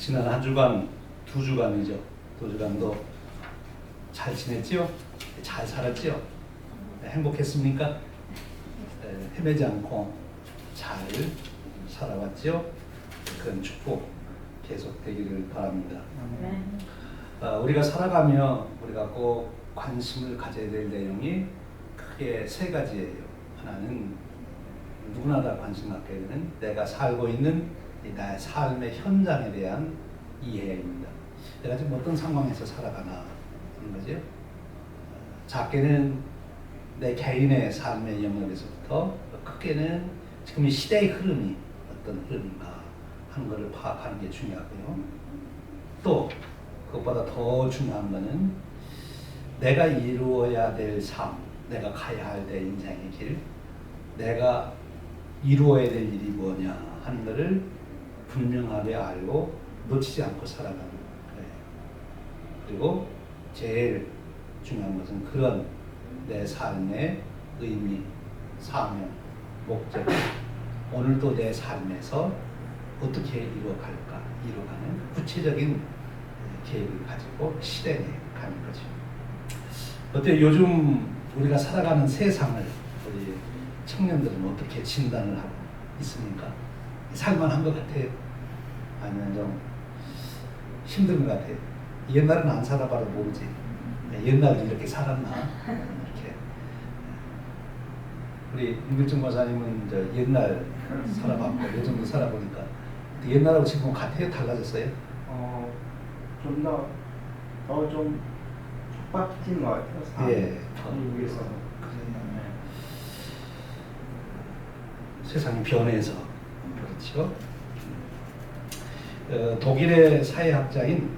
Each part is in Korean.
지난 한 주간, 두 주간이죠. 두 주간도 잘 지냈지요? 잘 살았지요? 행복했습니까? 헤매지 않고 잘 살아왔지요? 그런 축복 계속되기를 바랍니다. 우리가 살아가며 우리가 꼭 관심을 가져야 될 내용이 크게 세 가지예요. 하나는 누구나 다 관심 갖게 되는 내가 살고 있는 나의 삶의 현장에 대한 이해입니다. 내가 지금 어떤 상황에서 살아가나 하는 거죠. 작게는 내 개인의 삶의 영역에서부터 크게는 지금 이 시대의 흐름이 어떤 흐름인가 하는 것을 파악하는 게 중요하고요. 또 그것보다 더 중요한 것은 내가 이루어야 될 삶, 내가 가야 할 내 인생의 길, 내가 이루어야 될 일이 뭐냐 하는 것을 분명하게 알고 놓치지 않고 살아가는 거예요. 그리고 제일 중요한 것은 그런 내 삶의 의미, 사명, 목적, 오늘도 내 삶에서 어떻게 이루어가는 구체적인 계획을 가지고 실행해 가는 거죠. 어때 요즘 우리가 살아가는 세상을 우리 청년들은 어떻게 진단을 하고 있습니까? 살만한 것 같아요? 아니면 좀 힘든 것 같아요? 옛날은 안 살아봐도 모르지. 옛날에 이렇게 살았나? 이렇게. 우리 임길중 목사님은 옛날 살아봤고 요즘도 살아보니까 옛날하고 지금 같아요? 달라졌어요? 좀 더 좀 촉박해진 것 같아요. 예. 한국에서. 세상이 변해서 그렇죠. 독일의 사회학자인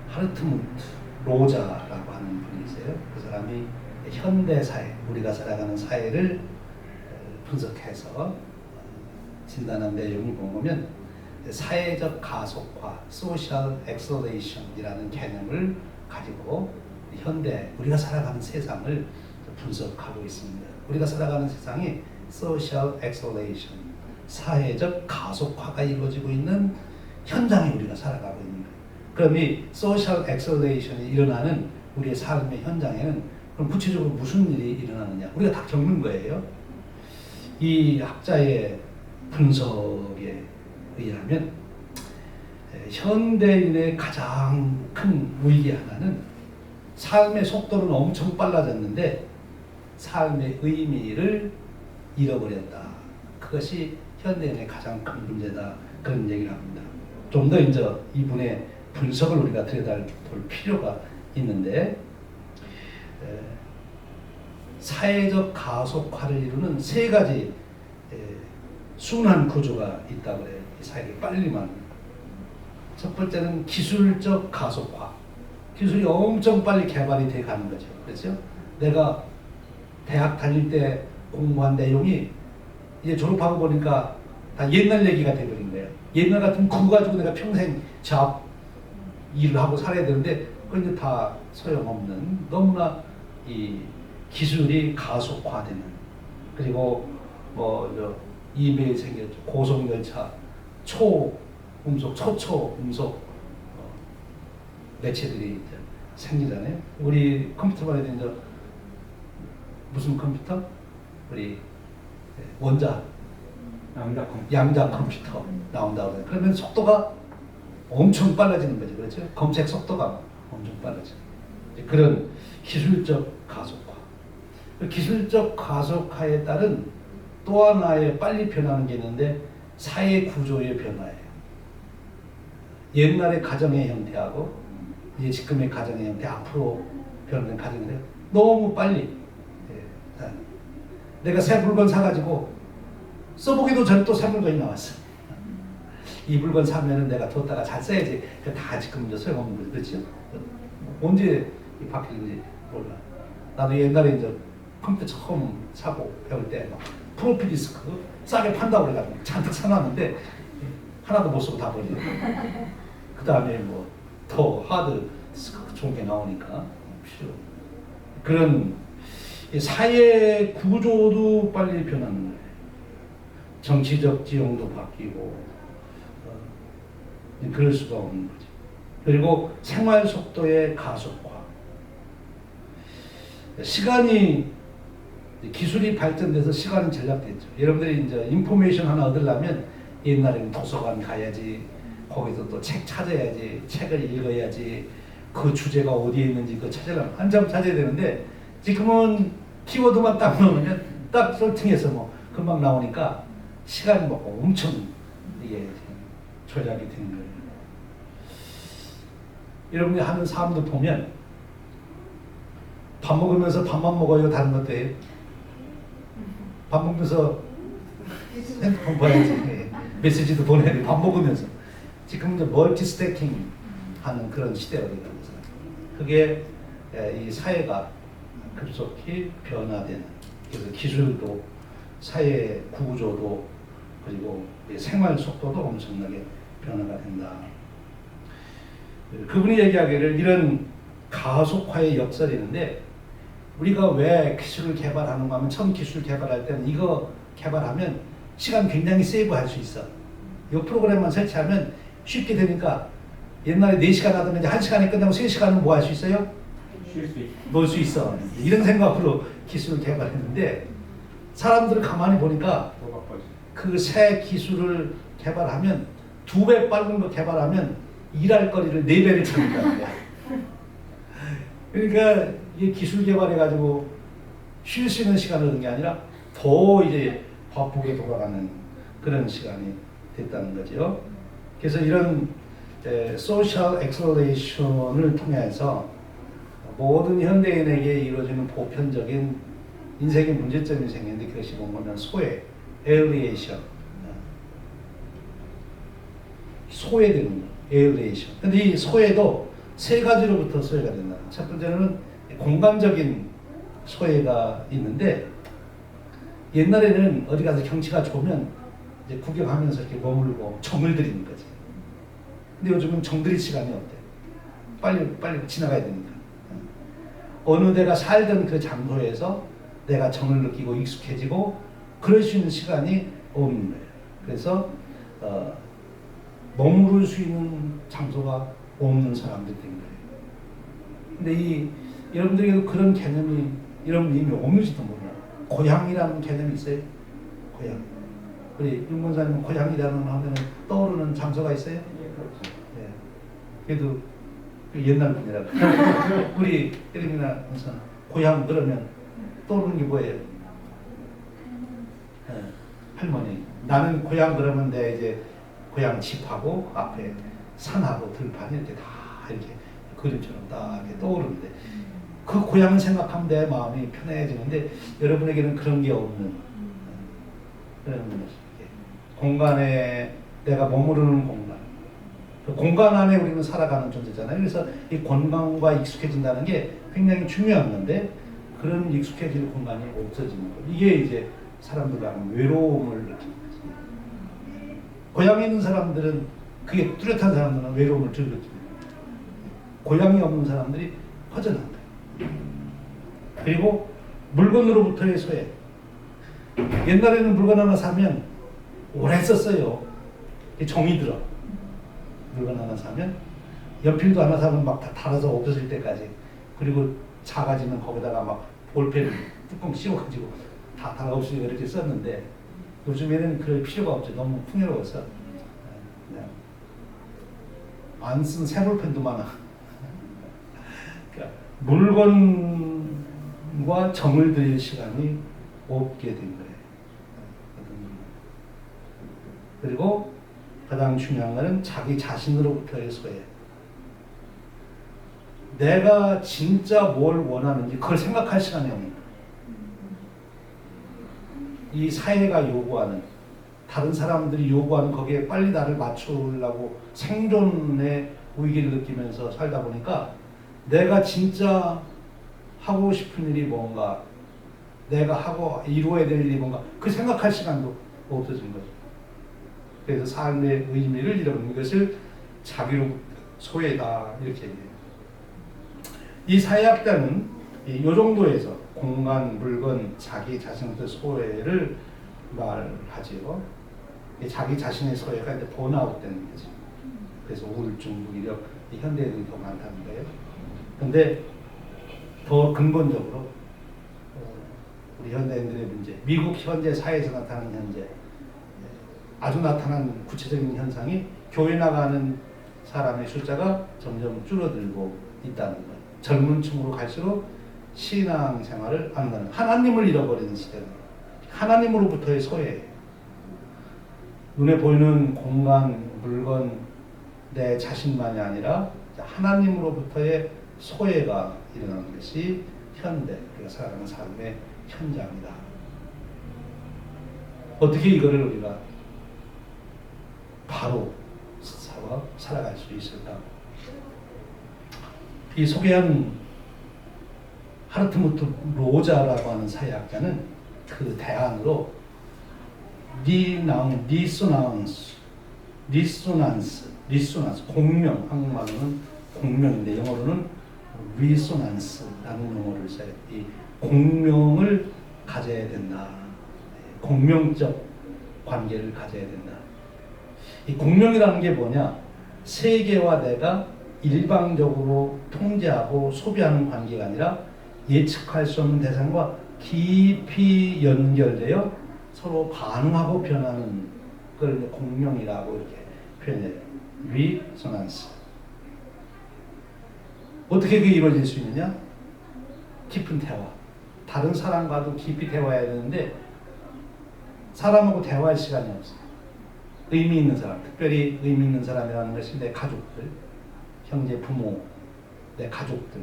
하르트무트 로자라고 하는 분이세요. 그 사람이 현대 사회, 우리가 살아가는 사회를 분석해서 진단한 내용을 보면 사회적 가속화, 소셜 엑셀레이션이라는 개념을 가지고 현대 우리가 살아가는 세상을 분석하고 있습니다. 우리가 살아가는 세상이 소셜 엑셀레이션, 사회적 가속화가 이루어지고 있는 현장에 우리가 살아가고 있는 거예요. 그럼 이 소셜 엑셀레이션이 일어나는 우리의 삶의 현장에는 그럼 구체적으로 무슨 일이 일어나느냐? 우리가 다 겪는 거예요. 이 학자의 분석에 의하면 현대인의 가장 큰 위기 하나는 삶의 속도는 엄청 빨라졌는데 삶의 의미를 잃어버렸다. 그것이 현대인의 가장 큰 문제다. 그런 얘기를 합니다. 좀 더 이제 이분의 분석을 우리가 들여다볼 필요가 있는데 사회적 가속화를 이루는 세 가지 순환 구조가 있다고 해요. 이 사회를 빨리만. 첫 번째는 기술적 가속화. 기술이 엄청 빨리 개발이 돼 가는 거죠. 그렇죠? 내가 대학 다닐 때 공부한 내용이 이제 졸업하고 보니까 다 옛날 얘기가 돼버린 거예요. 옛날 같으면 그거 가지고 내가 평생 일을 하고 살아야 되는데 그건 이제 다 소용없는 너무나 이 기술이 가속화되는 그리고 이메일 생겼죠. 고속열차, 초음속, 초음속 매체들이 이제 생기잖아요. 우리 컴퓨터만 해도 이제 무슨 컴퓨터? 우리 양자 컴퓨터 나온다고 해요. 그러면 속도가 엄청 빨라지는 거죠. 그렇죠? 검색 속도가 엄청 빨라지는 그런 기술적 가속화. 기술적 가속화에 따른 또 하나의 빨리 변하는 게 있는데 사회 구조의 변화예요. 옛날의 가정의 형태하고 이제 지금의 가정의 형태, 앞으로 변하는 가정의 형태 너무 빨리. 내가 새 물건 사가지고 써보기도 전에 또 새 물건이 나왔어. 이 물건 사면은 내가 뒀다가 잘 써야지. 다 지금 이제 소용없는 거지, 그렇죠? 언제 바뀌는지 몰라. 나도 옛날에 이제 컴퓨터 처음 사고 배울 때 프로피 디스크 싸게 판다고 그래가지고 잔뜩 사놨는데 하나도 못 쓰고 다 버리네. 그 다음에 더 하드 디스크 좋은 게 나오니까 필요. 그런 사회 구조도 빨리 변하는 거예요. 정치적 지형도 바뀌고 그럴 수가 없는 거죠. 그리고 생활 속도의 가속화. 시간이 기술이 발전돼서 시간이 전락됐죠. 여러분들이 이제 인포메이션 하나 얻으려면 옛날에는 도서관 가야지, 거기서 또 책 찾아야지, 책을 읽어야지, 그 주제가 어디에 있는지 그거 찾으려면 한참 찾아야 되는데, 지금은 키워드만 딱 넣으면 딱 설정해서 뭐 금방 나오니까 시간이 뭐 엄청 이게 절약이 되는 거예요. 여러분이 하는 사람들 보면 밥 먹으면서 밥만 먹어요? 다른 것도 해요? 밥 먹으면서 핸드폰 봐야지, 메시지도 보내야 돼. 밥 먹으면서. 지금 이제 멀티 스태킹 하는 그런 시대가 되면서 그게 이 사회가 급속히 변화되는, 그래서 기술도 사회 구조도 그리고 생활 속도도 엄청나게 변화가 된다. 그분이 얘기하기를 이런 가속화의 역설이 있는데, 우리가 왜 기술을 개발하는가 하면 처음 기술 개발할 때는 이거 개발하면 시간 굉장히 세이브할 수 있어. 이 프로그램만 설치하면 쉽게 되니까 옛날에 4시간 하던 게 이제 1시간에 끝나고 3시간은 뭐 할 수 있어요? 쉴 수 있어. 놀 수 있어. 이런 생각으로 기술을 개발했는데, 사람들을 가만히 보니까 더 바빠지. 그 새 기술을 개발하면 2배 빠른 거 개발하면 일할 거리를 4배를 채운다는 거야. 그러니까 이 기술 개발해가지고 쉴 수 있는 시간을 얻는 게 아니라 더 이제 바쁘게 돌아가는 그런 시간이 됐다는 거죠. 그래서 이런 소셜 엑셀레이션을 통해서 모든 현대인에게 이루어지는 보편적인 인생의 문제점이 생기는데, 그것이 뭔가면 소외, 에얼리에이션, 소외되는 거, 에얼리에이션. 근데 이 소외도 세 가지로부터 소외가 된다. 첫 번째는 공간적인 소외가 있는데, 옛날에는 어디 가서 경치가 좋으면 이제 구경하면서 이렇게 머물고 정을 들이는 거지. 근데 요즘은 정들일 시간이 없대. 빨리 지나가야 되니까. 어느 데가 살던 그 장소에서 내가 정을 느끼고 익숙해지고 그럴 수 있는 시간이 없는 거예요. 그래서 머무를 수 있는 장소가 없는 사람들이 된 거예요. 근데 여러분들에게도 그런 개념이 여러분 이미 없는지도 몰라요. 고향이라는 개념이 있어요. 고향. 우리 윤건사님은 고향이라는 하면 떠오르는 장소가 있어요? 네. 그래도 옛날 분이라고. 우리 이름이나 무슨 고향 그러면 떠오르는 게 뭐예요? 네. 할머니. 나는 고향 그러면 내 이제 고향 집하고 앞에 산하고 들판이 이렇게 다 이렇게 그림처럼 딱 이렇게 떠오르는데, 그 고향을 생각하면 내 마음이 편해지는데, 여러분에게는 그런 게 없는 그런 공간에 내가 머무르는 공간, 그 공간 안에 우리는 살아가는 존재잖아요. 그래서 이 공간과 익숙해진다는 게 굉장히 중요한 건데, 그런 익숙해질 공간이 없어지는 거예요. 이게 이제 사람들과는 외로움을 느끼는 거지. 고향에 있는 사람들은, 그게 뚜렷한 사람들은 외로움을 덜 느낍니다. 고향이 없는 사람들이 허전한 거예요. 그리고 물건으로부터의 소외. 옛날에는 물건 하나 사면 오래 썼어요. 정이 들어. 물건 하나 사면 연필도 하나 사면 막 다 닳아서 없어질 때까지. 그리고 작아지면 거기다가 막 볼펜 뚜껑 씌워가지고 다 달아없으니까 이렇게 썼는데, 요즘에는 그럴 필요가 없죠. 너무 풍요로워서 안 쓴 새 볼펜도 많아. 그러니까 물건과 정을 들일 시간이 없게 된 거예요. 그리고 가장 중요한 것은 자기 자신으로부터의 소외. 내가 진짜 뭘 원하는지 그걸 생각할 시간이 없는 거예요. 이 사회가 요구하는, 다른 사람들이 요구하는 거기에 빨리 나를 맞추려고 생존의 위기를 느끼면서 살다 보니까 내가 진짜 하고 싶은 일이 뭔가, 내가 하고 이루어야 될 일이 뭔가, 그 생각할 시간도 없어진 거죠. 그래서 삶의 의미를 잃어버린 것을 자기로 소외다, 이렇게 얘기해요. 이 사회학자는 이 정도에서 공간, 물건, 자기 자신의 소외를 말하지요. 자기 자신의 소외가 이제 번아웃 되는 거죠. 그래서 우울증, 무기력, 현대인이 더 많다는 거예요. 근데 더 근본적으로 우리 현대인들의 문제, 미국 현재 사회에서 나타나는 현재 아주 나타난 구체적인 현상이 교회 나가는 사람의 숫자가 점점 줄어들고 있다는 거예요. 젊은 층으로 갈수록 신앙 생활을 안 하는, 하나님을 잃어버리는 시대는 하나님으로부터의 소외, 눈에 보이는 공간, 물건, 내 자신만이 아니라 하나님으로부터의 소외가 일어나는 것이 현대, 우리가 살아가는 삶의 현장이다. 어떻게 이거를 우리가 바로 살아갈 수 있을까? 이 소개한 하르트무트 로자라고 하는 사회학자는 그 대안으로 리소난스, 공명, 한국말로는 공명인데 영어로는 리소난스라는 용어를 써요. 이 공명을 가져야 된다. 공명적 관계를 가져야 된다. 이 공명이라는 게 뭐냐? 세계와 내가 일방적으로 통제하고 소비하는 관계가 아니라 예측할 수 없는 대상과 깊이 연결되어 서로 반응하고 변하는 걸 공명이라고 이렇게 표현해요. 리소난스. 어떻게 그게 이루어질 수 있느냐? 깊은 대화. 다른 사람과도 깊이 대화해야 되는데 사람하고 대화할 시간이 없어요. 의미 있는 사람, 특별히 의미 있는 사람이라는 것이 내 가족들, 형제, 부모, 내 가족들,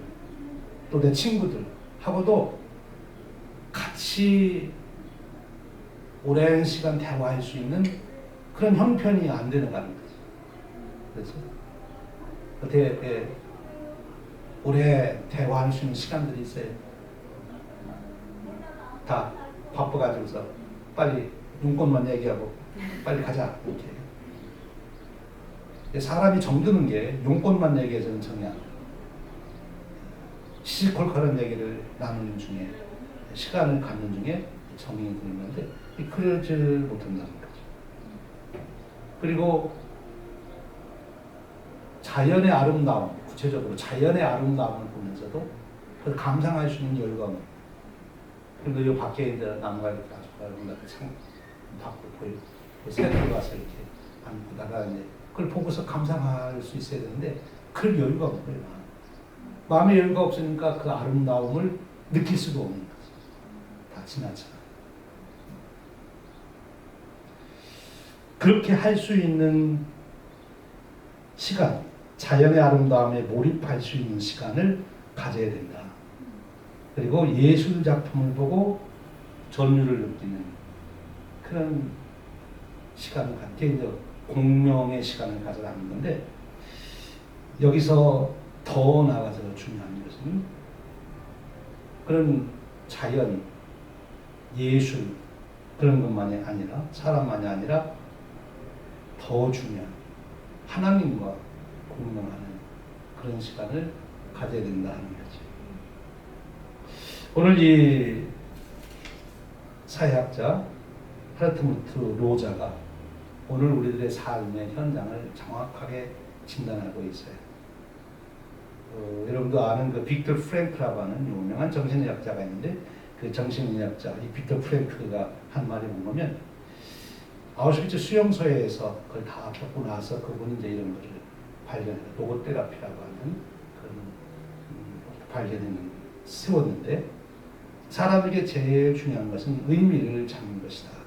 또 내 친구들 하고도 같이 오랜 시간 대화할 수 있는 그런 형편이 안 되는 거죠. 그렇죠? 어떻게 오래 대화할 수 있는 시간들이 있어요. 다 바빠가지고서 빨리 용건만 얘기하고 빨리 가자 이렇게. 사람이 정드는 게 용건만 얘기해서는 정이 안 돼요. 시시콜콜한 얘기를 나누는 중에 시간을 갖는 중에 정이 들는데 그러지 못한다는 거죠. 그리고 자연의 아름다움, 구체적으로 자연의 아름다움을 보면서도 그걸 감상할 수 있는 여유가 없는. 그리고 이 밖에 이제 나무가 이렇게 아주 창 밖으로 보이고 새들 가서 이렇게 앉고다가 이제 그걸 보고서 감상할 수 있어야 되는데 그럴 여유가 없는 거예요. 마음의 여유가 없으니까 그 아름다움을 느낄 수도 없는 거죠. 다 지나쳐. 그렇게 할 수 있는 시간, 자연의 아름다움에 몰입할 수 있는 시간을 가져야 된다. 그리고 예술 작품을 보고 전율을 느끼는 그런 시간을 갖게 이제 공명의 시간을 가져가는 건데 여기서 더 나아가서 중요한 것은 그런 자연, 예술 그런 것만이 아니라 사람만이 아니라 더 중요한 하나님과 공명하는 그런 시간을 가져야 된다 하는 거죠. 오늘 이 사회학자 하르트무트 로자가 오늘 우리들의 삶의 현장을 정확하게 진단하고 있어요. 여러분도 아는 그 빅터 프랭크라고 하는 유명한 정신의학자가 있는데 그 정신의학자 이 빅터 프랭크가 한 말이 뭐냐면 아우슈비츠 수용소에서 그걸 다 겪고 나서 그분이 이제 이런 것을 발견해서 로고테라피라고 하는 그런 발견을 세웠는데 사람에게 제일 중요한 것은 의미를 찾는 것이다.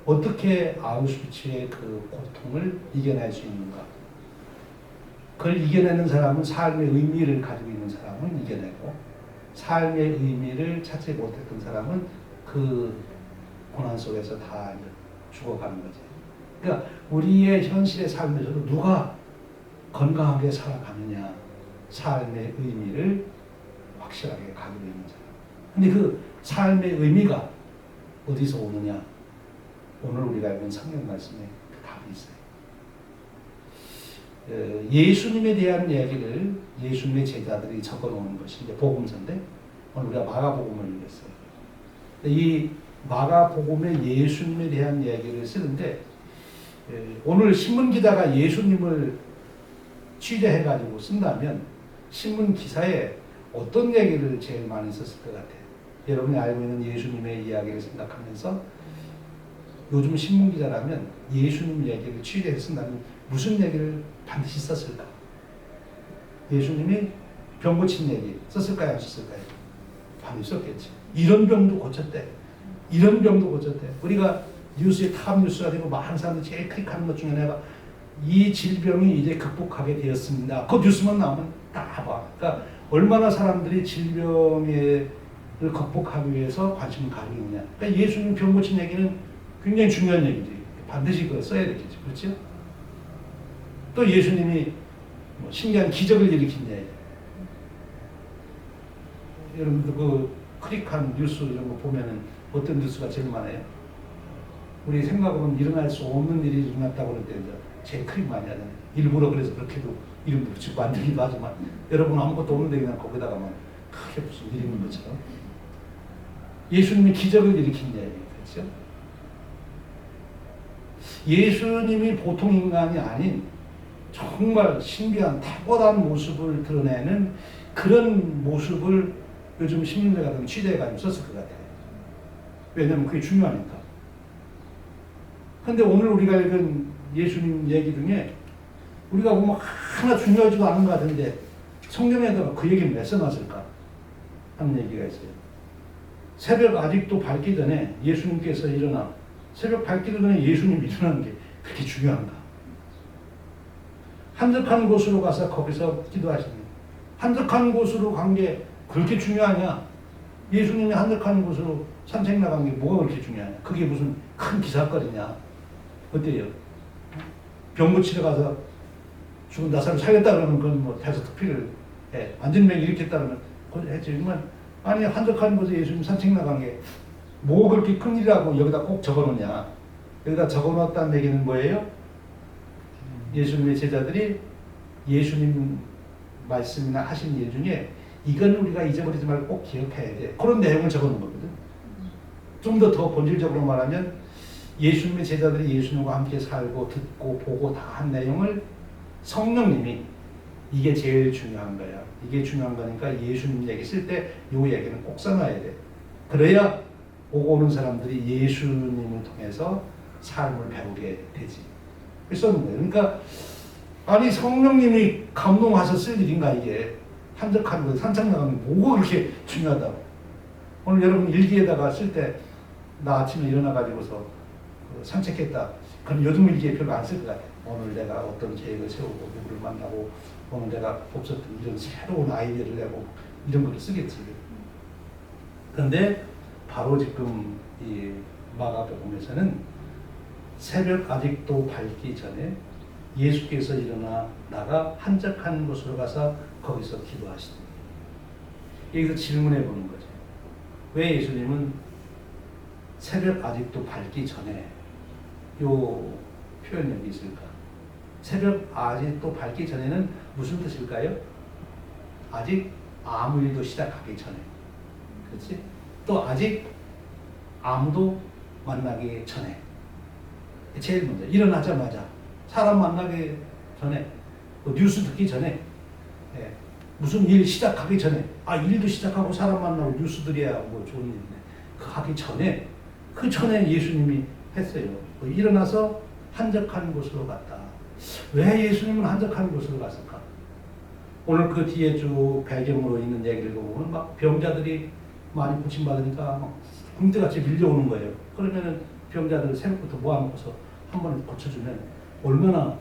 어떻게 아우슈비츠의 그 고통을 이겨낼 수 있는가? 그걸 이겨내는 사람은 삶의 의미를 가지고 있는 사람은 이겨내고 삶의 의미를 찾지 못했던 사람은 그 고난 속에서 다 죽어가는 거죠. 그러니까 우리의 현실의 삶에서도 누가 건강하게 살아가느냐 삶의 의미를 확실하게 가지고 있는 사람. 근데 그 삶의 의미가 어디서 오느냐? 오늘 우리가 읽은 성경 말씀에 그 답이 있어요. 예수님에 대한 이야기를 예수님의 제자들이 적어놓은 것이 이제 복음서인데 오늘 우리가 마가복음을 읽었어요. 이 마가복음에 예수님에 대한 이야기를 쓰는데 오늘 신문 기자가 예수님을 취재해가지고 쓴다면 신문 기사에 어떤 얘기를 제일 많이 썼을 것 같아요? 여러분이 알고 있는 예수님의 이야기를 생각하면서 요즘 신문 기자라면 예수님 얘기를 취재해 쓴다면 무슨 얘기를 반드시 썼을까? 예수님이 병 고친 얘기 썼을까요? 안 썼을까요? 반드시 썼겠지. 이런 병도 고쳤대. 이런 병도 고쳤대. 우리가 뉴스에 탑 뉴스가 되고 많은 사람들이 제일 클릭하는 것 중에 하나가 이 질병이 이제 극복하게 되었습니다. 그 뉴스만 나오면 다 봐. 그러니까 얼마나 사람들이 질병을 극복하기 위해서 관심을 가지고 있느냐. 그러니까 예수님 병 고친 얘기는 굉장히 중요한 얘기지. 반드시 그걸 써야 되겠지. 그렇죠? 또 예수님이 뭐 신기한 기적을 일으킨 얘기. 여러분들 그 클릭한 뉴스 이런 거 보면은 어떤 뉴스가 제일 많아요? 우리 생각으로는 일어날 수 없는 일이 일어났다고 그럴 때 제일 클릭 많이 하잖아요. 일부러 그래서 그렇게도 이름 붙이고 만들기도 하지만 여러분 아무것도 없는데 그냥 거기다가만 크게 무슨 일 있는 것처럼 예수님이 기적을 일으킨 얘기. 그렇죠? 예수님이 보통 인간이 아닌 정말 신비한 탁월한 모습을 드러내는 그런 모습을 요즘 신문대 같은 취재해가지고 썼을 것 같아요. 왜냐하면 그게 중요하니까. 근데 오늘 우리가 읽은 예수님 얘기 중에 우리가 보면 하나 중요하지도 않은 것 같은데 성경에다가 그 얘기는 왜 써놨을까 하는 얘기가 있어요. 새벽 아직도 밝기 전에 예수님께서 일어나 새벽 밝기도 전에 예수님이 일어나는 게 그렇게 중요한가? 한적한 곳으로 가서 거기서 기도하십니다. 한적한 곳으로 간 게 그렇게 중요하냐? 예수님이 한적한 곳으로 산책 나간 게 뭐가 그렇게 중요하냐? 그게 무슨 큰 기사거리냐? 어때요? 병 고치러 가서 죽은 나사를 살렸다 그러면 그건 뭐 대서특필을 해. 안전병 일으켰다 그러면 그건 했지만 아니 한적한 곳에 예수님 산책 나간 게 뭐 그렇게 큰일이라고 여기다 꼭 적어놓냐? 여기다 적어놓았다는 얘기는 뭐예요? 예수님의 제자들이 예수님 말씀이나 하신 일 중에 이건 우리가 잊어버리지 말고 꼭 기억해야 돼. 그런 내용을 적어놓은 거거든. 좀 더 본질적으로 말하면 예수님의 제자들이 예수님과 함께 살고 듣고 보고 다 한 내용을 성령님이 이게 제일 중요한 거야. 이게 중요한 거니까 예수님 얘기 쓸 때 이 얘기는 꼭 써놔야 돼. 그래야 오고 오는 사람들이 예수님을 통해서 삶을 배우게 되지. 그래서 썼는 거예요. 그러니까 아니 성령님이 감동하셔 쓸 일인가 이게. 한적한 거 산책 나가는 게 뭐가 그렇게 중요하다고. 오늘 여러분 일기에다가 쓸 때 나 아침에 일어나가지고서 산책했다. 그럼 요즘 일기에 별로 안 쓸 것 같아요. 오늘 내가 어떤 계획을 세우고 누구를 만나고 오늘 내가 없었던 이런 새로운 아이디어를 내고 이런 걸 쓰겠지. 그런데 바로 지금 이 마가복음에서는 새벽 아직도 밝기 전에 예수께서 일어나 나가 한적한 곳으로 가서 거기서 기도하시더니 여기서 질문해 보는 거죠. 왜 예수님은 새벽 아직도 밝기 전에 요 표현이 여기 있을까? 새벽 아직도 밝기 전에는 무슨 뜻일까요? 아직 아무 일도 시작하기 전에. 그렇지? 또 아직 아무도 만나기 전에. 제일 먼저 일어나자마자 사람 만나기 전에 뉴스 듣기 전에 무슨 일 시작하기 전에 일도 시작하고 사람 만나고 뉴스 들어야 뭐 좋은 일인데 그 하기 전에 그 전에 예수님이 했어요. 일어나서 한적한 곳으로 갔다. 왜 예수님은 한적한 곳으로 갔을까? 오늘 그 뒤에 쭉 배경으로 있는 얘기를 보면 막 병자들이 많이 고침받으니까 막 군대같이 밀려오는 거예요. 그러면은 병자들 새벽부터 모아놓고서 한 번에 고쳐주면 얼마나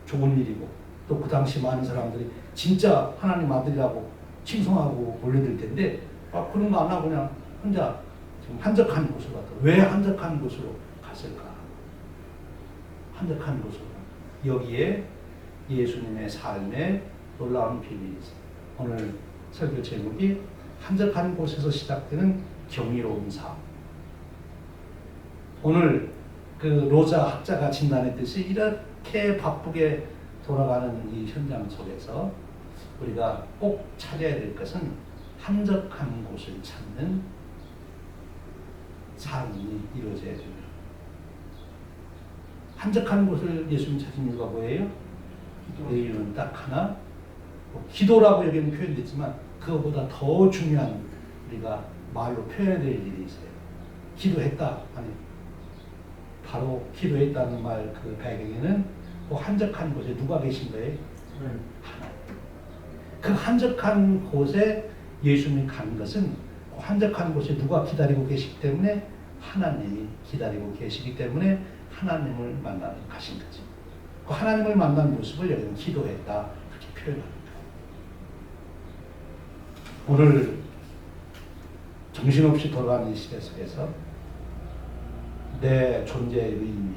좋은 일이고 또 그 당시 많은 사람들이 진짜 하나님 아들이라고 칭송하고 올려드릴 텐데 그런 거 안 하고 그냥 혼자 지금 한적한 곳으로 갔다. 왜 한적한 곳으로 갔을까? 한적한 곳으로. 여기에 예수님의 삶의 놀라운 비밀이 있어요. 오늘 설교 제목이 한적한 곳에서 시작되는 경이로운 삶. 오늘 그 로자 학자가 진단했듯이 이렇게 바쁘게 돌아가는 이 현장 속에서 우리가 꼭 찾아야 될 것은 한적한 곳을 찾는 삶이 이루어져야 됩니다. 한적한 곳을 예수님 찾은 이유가 뭐예요? 그 이유는 딱 하나, 뭐 기도라고 여기는 표현됐지만 그거보다 더 중요한 우리가 말로 표현해야 될 일이 있어요. 기도했다. 아니, 바로 기도했다는 말 그 배경에는 그 한적한 곳에 누가 계신 거예요? 하나님. 그 한적한 곳에 예수님이 간 것은 그 한적한 곳에 누가 기다리고 계시기 때문에 하나님이 기다리고 계시기 때문에 하나님을 만나러 가신 거죠. 그 하나님을 만난 모습을 여기는 기도했다 그렇게 표현합니다. 오늘 정신없이 돌아가는 이 시대 속에서 내 존재의 의미,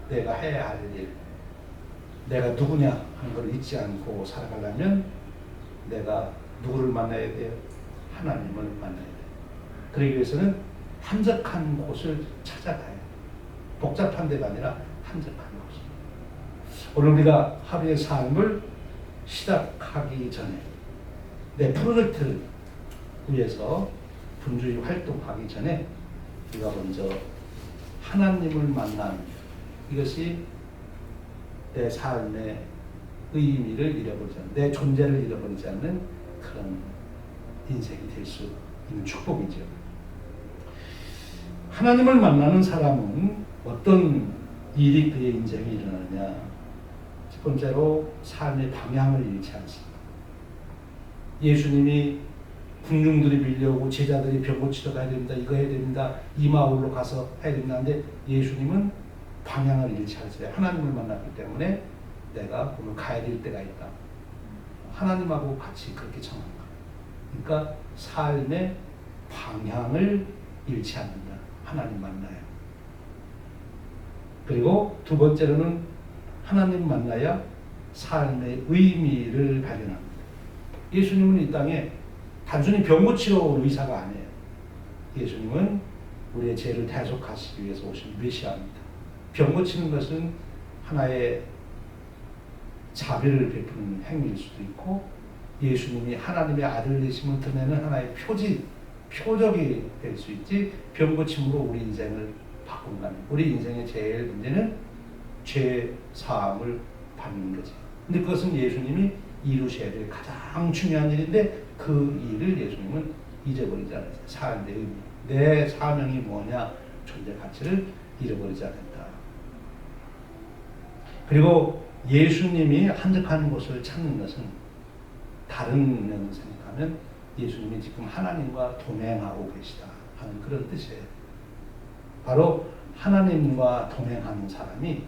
내가 해야 할 일, 내가 누구냐 하는 걸 잊지 않고 살아가려면 내가 누구를 만나야 돼요? 하나님을 만나야 돼요. 그러기 위해서는 한적한 곳을 찾아가야 돼요. 복잡한 데가 아니라 한적한 곳. 오늘 우리가 하루의 삶을 시작하기 전에 내 프로젝트를 위해서 분주히 활동하기 전에 우리가 먼저 하나님을 만나는 이것이 내 삶의 의미를 잃어버리지 않는, 내 존재를 잃어버리지 않는 그런 인생이 될 수 있는 축복이죠. 하나님을 만나는 사람은 어떤 일이 그의 인생에 일어나느냐. 첫 번째로 삶의 방향을 잃지 않습니다. 예수님이 군중들이 밀려오고 제자들이 병 고치러 가야 됩니다. 이거 해야 됩니다. 이 마을로 가서 해야 됩니다. 근데 예수님은 방향을 잃지 않으세요. 하나님을 만났기 때문에 내가 오늘 가야 될 때가 있다. 하나님하고 같이 그렇게 정한 거예요. 그러니까 삶의 방향을 잃지 않는다. 하나님 만나요. 그리고 두 번째로는 하나님 만나야 삶의 의미를 발견합니다. 예수님은 이 땅에 단순히 병 고치러 온 의사가 아니에요. 예수님은 우리의 죄를 대속하시기 위해서 오신 메시아입니다. 병 고치는 것은 하나의 자비를 베푸는 행위일 수도 있고 예수님이 하나님의 아들 되심을 드러내는 하나의 표적이 될 수 있지 병 고침으로 우리 인생을 바꾼다는 우리 인생의 제일 문제는 죄 사함을 받는 거지. 근데 그것은 예수님이 이루셔야 될 가장 중요한 일인데 그 일을 예수님은 잊어버리지 않았어요. 삶의 의미, 내 사명이 뭐냐, 존재 가치를 잃어버리지 않았다. 그리고 예수님이 한적한 곳을 찾는 것은 다른 면으로 생각하면 예수님이 지금 하나님과 동행하고 계시다 하는 그런 뜻이에요. 바로 하나님과 동행하는 사람이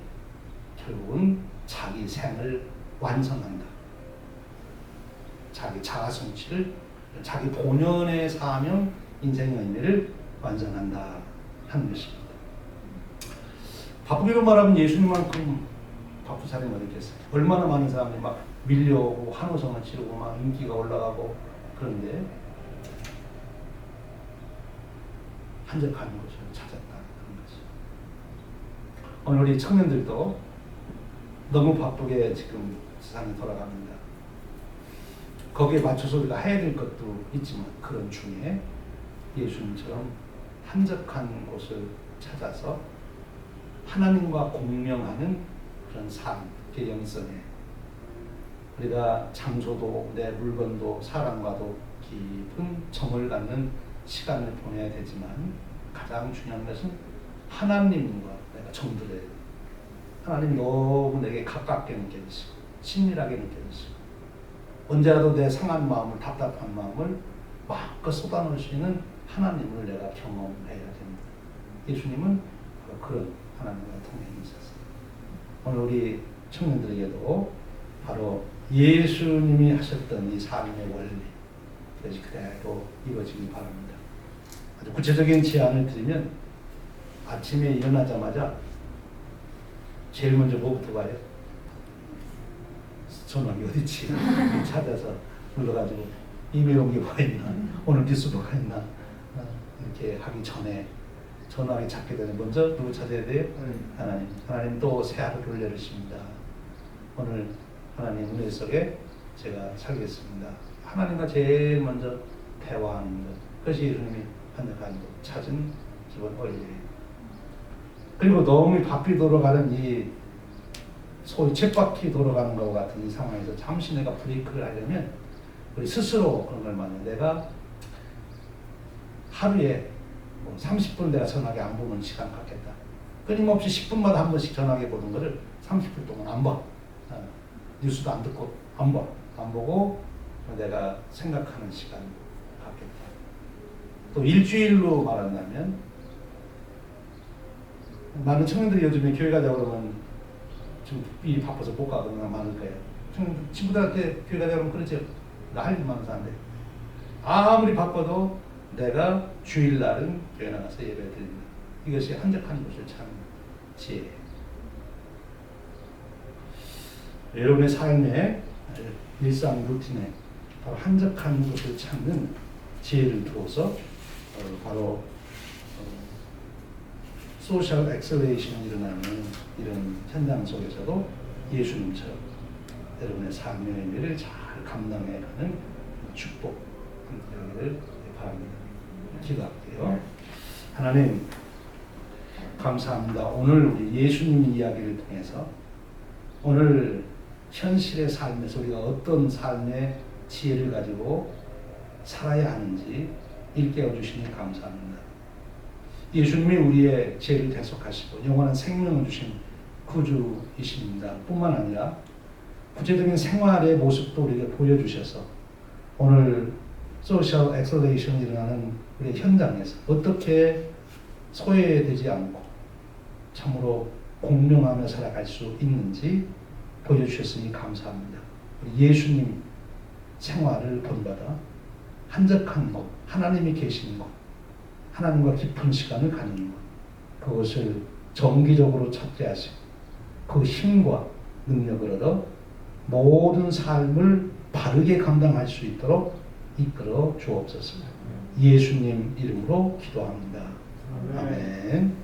결국은 자기 생을 완성한다. 자기 자아 성취를, 자기 본연의 사명, 인생의 의미를 완성한다 하는 것입니다. 바쁘기로 말하면 예수님만큼 바쁜 사람이 어디 있겠어요? 얼마나 많은 사람이 막 밀려오고 환호성을 지르고 막 인기가 올라가고 그런데 한적한 곳을 찾았다는 거죠. 오늘 우리 청년들도 너무 바쁘게 지금 세상이 돌아갑니다. 거기에 맞춰서 우리가 해야 될 것도 있지만 그런 중에 예수님처럼 한적한 곳을 찾아서 하나님과 공명하는 그런 삶, 개연성에 우리가 장소도 내 물건도 사람과도 깊은 정을 갖는 시간을 보내야 되지만 가장 중요한 것은 하나님과 내가 정들어야 돼. 하나님 너무 내게 가깝게 느껴지시고 친밀하게 느껴지시고 언제라도 내 상한 마음을 답답한 마음을 마음껏 쏟아놓을 수 있는 하나님을 내가 경험해야 됩니다. 예수님은 바로 그런 하나님과 동행이셨어요. 오늘 우리 청년들에게도 바로 예수님이 하셨던 이 삶의 원리 그것이 그대로 이루어지길 바랍니다. 아주 구체적인 제안을 드리면 아침에 일어나자마자 제일 먼저 뭐부터 봐요? 전화기 어디지? 찾아서 눌러가지고 이메일 온 게 뭐가 있나? 오늘 뉴스 뭐가 있나? 이렇게 하기 전에 전화기 찾게 되는 먼저 누구 찾아야 돼요? 하나님. 하나님 또 새 하루를 내리십니다. 오늘 하나님 은혜 속에 제가 살겠습니다. 하나님과 제일 먼저 대화하는 것. 그것이 예수님이 한적한 곳 찾은 기본 원리예요. 그리고 너무 바삐 돌아가는 이 소위 쳇바퀴 돌아가는 것과 같은 이 상황에서 잠시 내가 브레이크를 하려면 우리 스스로 그런 걸 말해요. 내가 하루에 뭐 30분 내가 전화기 안 보는 시간 갖겠다. 끊임없이 10분마다 한 번씩 전화기 보는 거를 30분 동안 안 봐. 뉴스도 안 듣고 안 봐. 안 보고 내가 생각하는 시간 갖겠다. 또 일주일로 말한다면 많은 청년들이 요즘에 교회 가자고 그러면 좀 일이 바빠서 못 가거나 많을 거예요. 친구들한테 교회 가자고 그러면 그러죠. 나 할 일 많아서 안 돼. 아무리 바빠도 내가 주일날은 교회 나가서 예배 드립니다. 이것이 한적한 곳을 찾는 지혜예요. 여러분의 삶의 일상 루틴에 바로 한적한 곳을 찾는 지혜를 두어서 바로 소셜 엑셀레이션이 일어나는 이런 현장 속에서도 예수님처럼 여러분의 삶의 의미를 잘 감당해가는 축복 되기를 바랍니다. 기도할게요. 하나님 감사합니다. 오늘 우리 예수님 이야기를 통해서 오늘 현실의 삶에서 우리가 어떤 삶의 지혜를 가지고 살아야 하는지 일깨워 주시니 감사합니다. 예수님이 우리의 죄를 대속하시고 영원한 생명을 주신 구주이십니다. 뿐만 아니라 구체적인 생활의 모습도 우리에게 보여주셔서 오늘 소셜 엑셀레이션이 일어나는 우리 현장에서 어떻게 소외되지 않고 참으로 공명하며 살아갈 수 있는지 보여주셨으니 감사합니다. 우리 예수님 생활을 본받아 한적한 곳, 하나님이 계신 곳, 하나님과 깊은 시간을 가지는 것, 그것을 정기적으로 찾게 하시고 그 힘과 능력을 얻어 모든 삶을 바르게 감당할 수 있도록 이끌어 주옵소서. 예수님 이름으로 기도합니다. 아멘.